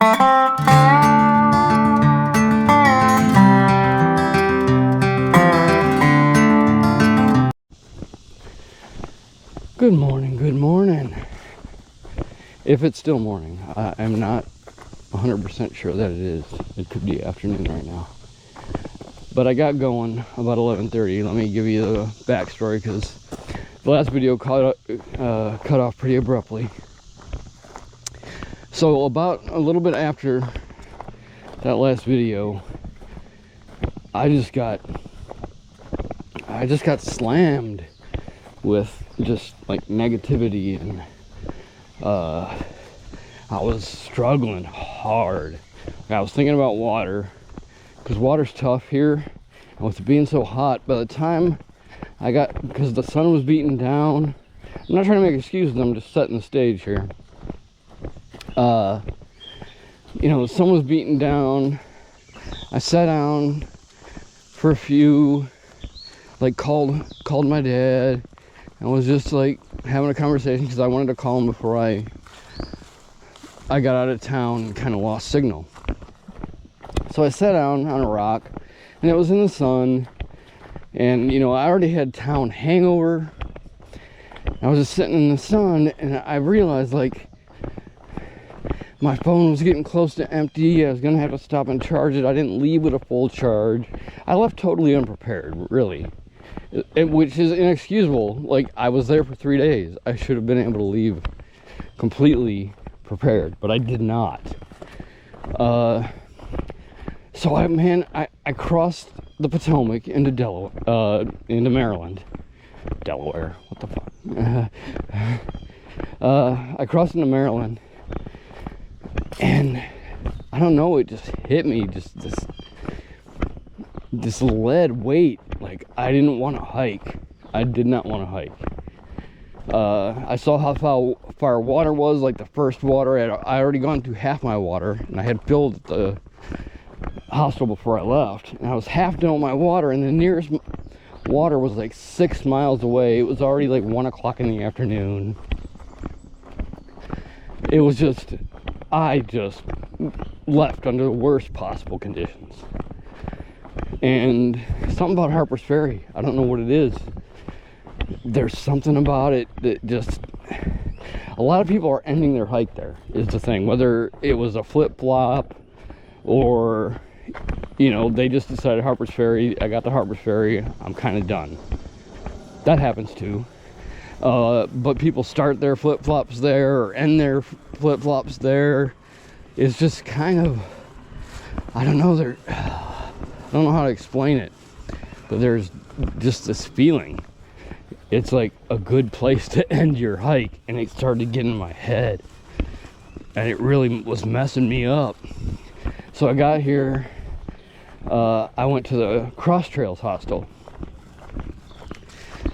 Good morning, good morning. If it's still morning, I'm not 100% sure that it is. It could be afternoon right now. But I got going about 11:30. Let me give you the backstory because the last video cut off pretty abruptly. So about a little bit after that last video, I just got slammed with just like negativity, and I was struggling hard. I was thinking about water, because water's tough here, and with it being so hot, by the time because the sun was beating down, I'm not trying to make excuses, I'm just setting the stage here. You know, the sun was beating down. I sat down for a few, like called my dad, and was just like having a conversation because I wanted to call him before I got out of town and kind of lost signal. So I sat down on a rock, and it was in the sun, and you know, I already had town hangover. I was just sitting in the sun, and I realized like my phone was getting close to empty. I was gonna have to stop and charge it. I didn't leave with a full charge. I left totally unprepared, really. Which is inexcusable. Like, I was there for 3 days. I should have been able to leave completely prepared, but I did not. So I crossed the Potomac into into Maryland. Delaware, what the fuck? I crossed into Maryland, and I don't know, it just hit me, just this lead weight. Like, I didn't want to hike. I did not want to hike. I saw how far water was. Like, the first water, I already gone through half my water, and I had filled the hostel before I left, and I was half done with my water, and the nearest water was like 6 miles away. It was already like 1 o'clock in the afternoon. It was just, I just left under the worst possible conditions. And something about Harper's Ferry, I don't know what it is. There's something about it that just, a lot of people are ending their hike there, is the thing. Whether it was a flip-flop or, you know, they just decided Harper's Ferry, I got to Harper's Ferry, I'm kind of done. That happens too. But people start their flip-flops there or end their flip-flops there. It's just kind of, I don't know, I don't know how to explain it, but there's just this feeling. It's like a good place to end your hike, and it started getting in my head, and it really was messing me up. So I got here, I went to the Cross Trails Hostel,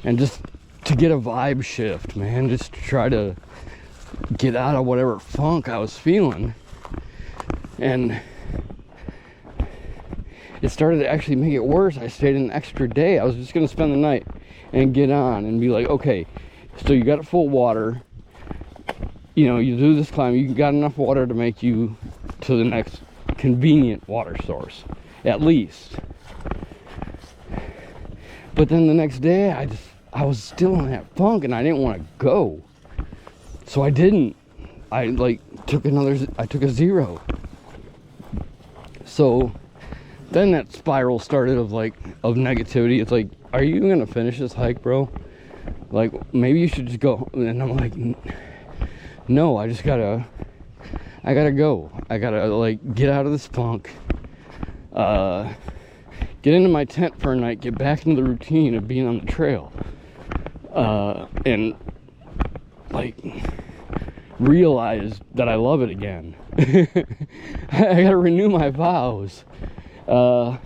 and just to get a vibe shift, man, just to try to get out of whatever funk I was feeling. And it started to actually make it worse. I stayed an extra day. I was just going to spend the night and get on and be like, okay, so you got full water. You know, you do this climb, you got enough water to make you to the next convenient water source, at least. But then the next day, I was still in that funk, and I didn't want to go. So I didn't. I took a 0. So then that spiral started of negativity. It's like, are you gonna finish this hike, bro? Like, maybe you should just go. And I'm like, no, I gotta go. I gotta get out of this funk, get into my tent for a night, get back into the routine of being on the trail, and realize that I love it again. I gotta renew my vows. So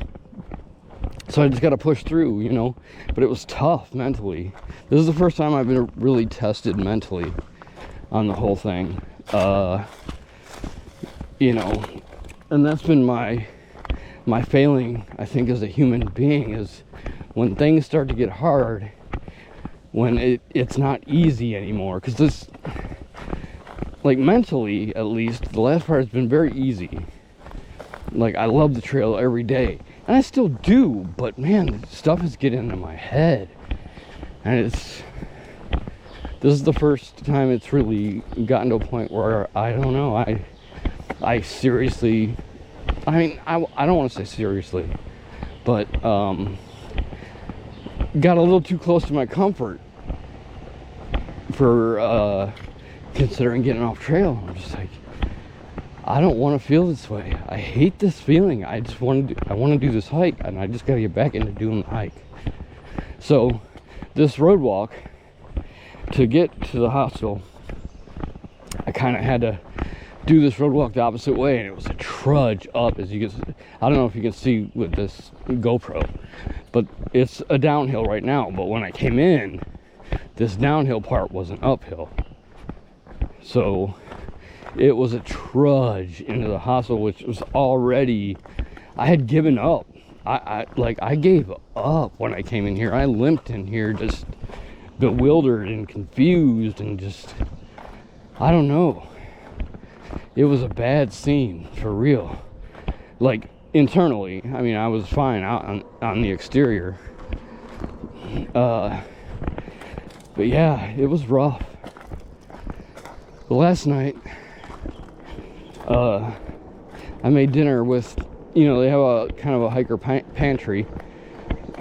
I just gotta push through, you know. But it was tough mentally. This is the first time I've been really tested mentally on the whole thing. You know, and that's been my failing, I think, as a human being, is when things start to get hard, when it's not easy anymore. Because like mentally at least, the last part has been very easy. Like, I love the trail every day, and I still do, but man, stuff is getting into my head, and this is the first time it's really gotten to a point where I don't know, I seriously, I mean, I don't want to say seriously, but got a little too close to my comfort for considering getting off trail. I'm just like, I don't want to feel this way. I hate this feeling. I want to do this hike, and I just got to get back into doing the hike. So this road walk to get to the hostel, I kind of had to do this road walk the opposite way, and it was a trudge up. As you can, I don't know if you can see with this GoPro, but it's a downhill right now. But when I came in, this downhill part was an uphill, so it was a trudge into the hostel, which was already, I had given up. I gave up when I came in here. I limped in here, just bewildered and confused, and just, I don't know. It was a bad scene, for real. Like, internally, I mean, I was fine out on the exterior. But yeah, it was rough. But last night, I made dinner with, you know, they have a kind of a hiker pantry,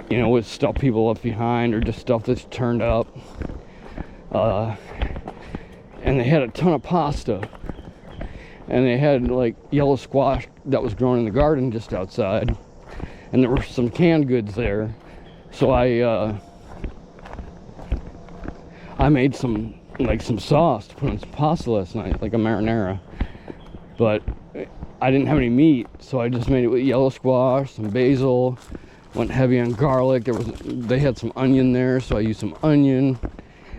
you know, with stuff people left behind or just stuff that's turned up. And they had a ton of pasta, and they had like yellow squash that was growing in the garden just outside, and there were some canned goods there. So I made some sauce to put on some pasta last night, like a marinara. But I didn't have any meat, so I just made it with yellow squash, some basil, went heavy on garlic. They had some onion there, so I used some onion.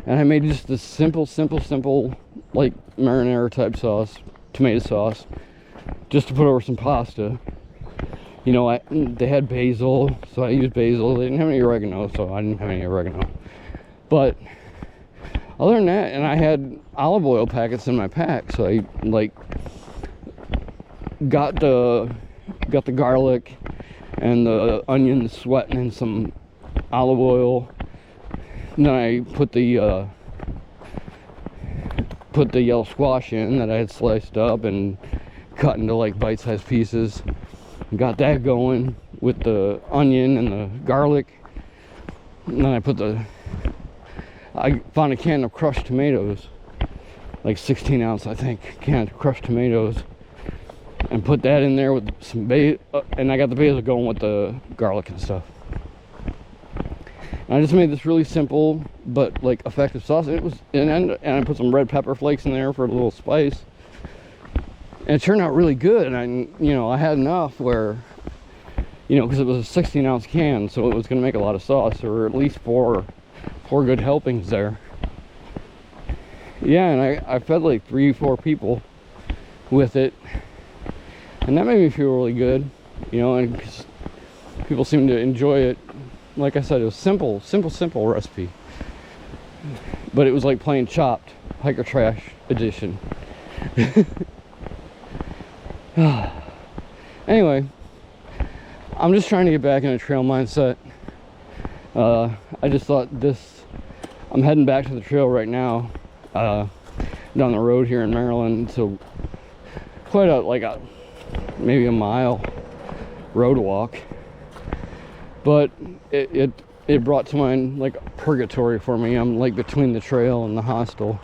And I made just this simple, like marinara type sauce, tomato sauce, just to put over some pasta. You know, they had basil, so I used basil. They didn't have any oregano, so I didn't have any oregano. But other than that, and I had olive oil packets in my pack, so I like got the garlic and the onions sweating in some olive oil. And then I put the yellow squash in that I had sliced up and cut into like bite-sized pieces. Got that going with the onion and the garlic. And then I found a can of crushed tomatoes, like 16 ounce, I think, can of crushed tomatoes, and put that in there with some basil, and I got the basil going with the garlic and stuff. And I just made this really simple but like effective sauce. And I put some red pepper flakes in there for a little spice, and it turned out really good. And I had enough where, because it was a 16 ounce can, so it was going to make a lot of sauce, or at least four good helpings there. Yeah, and I fed like 3-4 people with it, and that made me feel really good, and 'cause people seemed to enjoy it. Like I said, it was simple recipe, but it was like plain Chopped hiker trash edition. Anyway, I'm just trying to get back in a trail mindset. I just thought I'm heading back to the trail right now, down the road here in Maryland. So quite maybe a mile road walk, but it brought to mind like purgatory for me. I'm like between the trail and the hostel,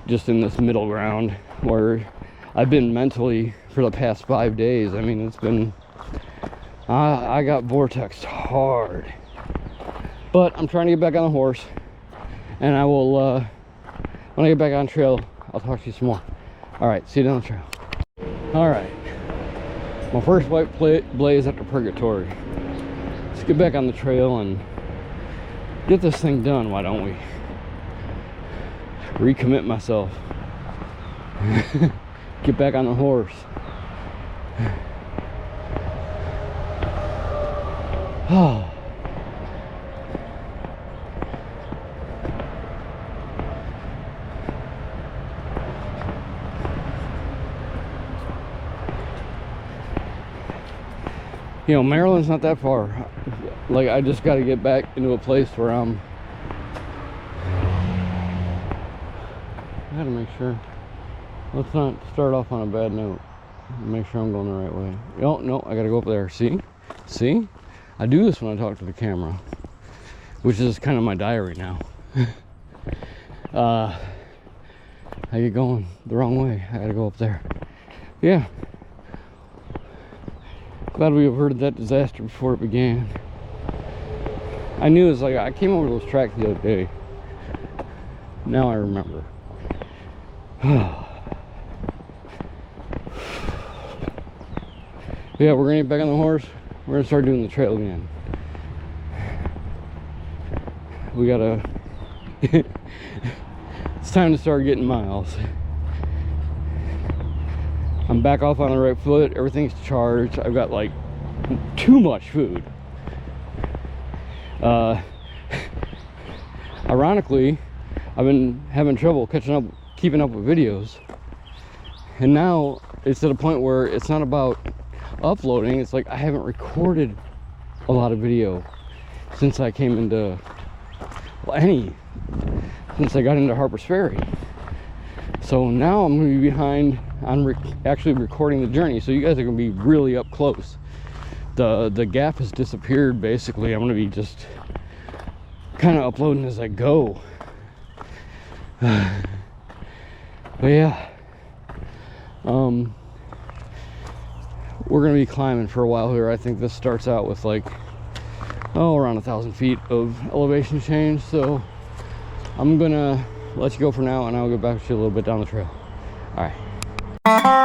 just in this middle ground where I've been mentally for the past 5 days. I mean, it's been, I got vortexed hard, but I'm trying to get back on the horse, and I will, when I get back on trail, I'll talk to you some more. All right, see you down the trail. All right, my first white blaze after purgatory. Let's get back on the trail and get this thing done, why don't we? Recommit myself. Get back on the horse. Oh. You know, Maryland's not that far. Like, I just got to get back into a place where I gotta make sure. Let's not start off on a bad note. Make sure I'm going the right way. Oh, no, I gotta go up there. See? See? I do this when I talk to the camera, which is kind of my diary now. I get going the wrong way. I gotta go up there. Yeah. Glad we averted that disaster before it began. I knew it was like, I came over those tracks the other day. Now I remember. Yeah, we're gonna get back on the horse. We're gonna start doing the trail again. We gotta it's time to start getting miles. I'm back off on the right foot. Everything's charged. I've got like too much food. Ironically, I've been having trouble keeping up with videos, and now it's at a point where it's not about uploading. It's like I haven't recorded a lot of video since I came into, well, since I got into Harper's Ferry. So now I'm going to be behind on actually recording the journey, so you guys are going to be really up close. The gap has disappeared basically. I'm going to be just kind of uploading as I go. But yeah, we're gonna be climbing for a while here. I think this starts out with like, around 1,000 feet of elevation change. So I'm gonna let you go for now, and I'll get back to you a little bit down the trail. All right.